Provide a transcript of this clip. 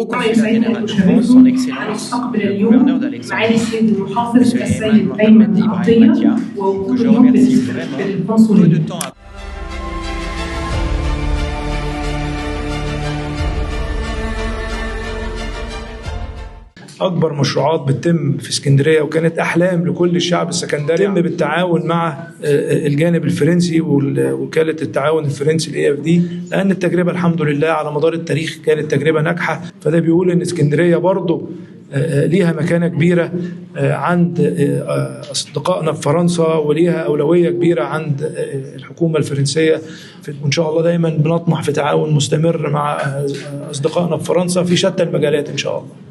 كما يسعدنا أن أشرفكم على مستقبل اليوم معالي السيد المحافظ السيد أيمن عطية ووجود اليوم بالقنصلية. أكبر مشروعات بتتم في اسكندرية وكانت أحلام لكل الشعب السكندري تم بالتعاون مع الجانب الفرنسي ووكالة التعاون الفرنسي الAFD، لأن التجربة الحمد لله على مدار التاريخ كانت تجربة ناجحة. فده بيقول إن اسكندرية برضو ليها مكانة كبيرة عند أصدقائنا في فرنسا، وليها أولوية كبيرة عند الحكومة الفرنسية، وإن شاء الله دايما بنطمح في تعاون مستمر مع أصدقائنا في فرنسا في شتى المجالات إن شاء الله.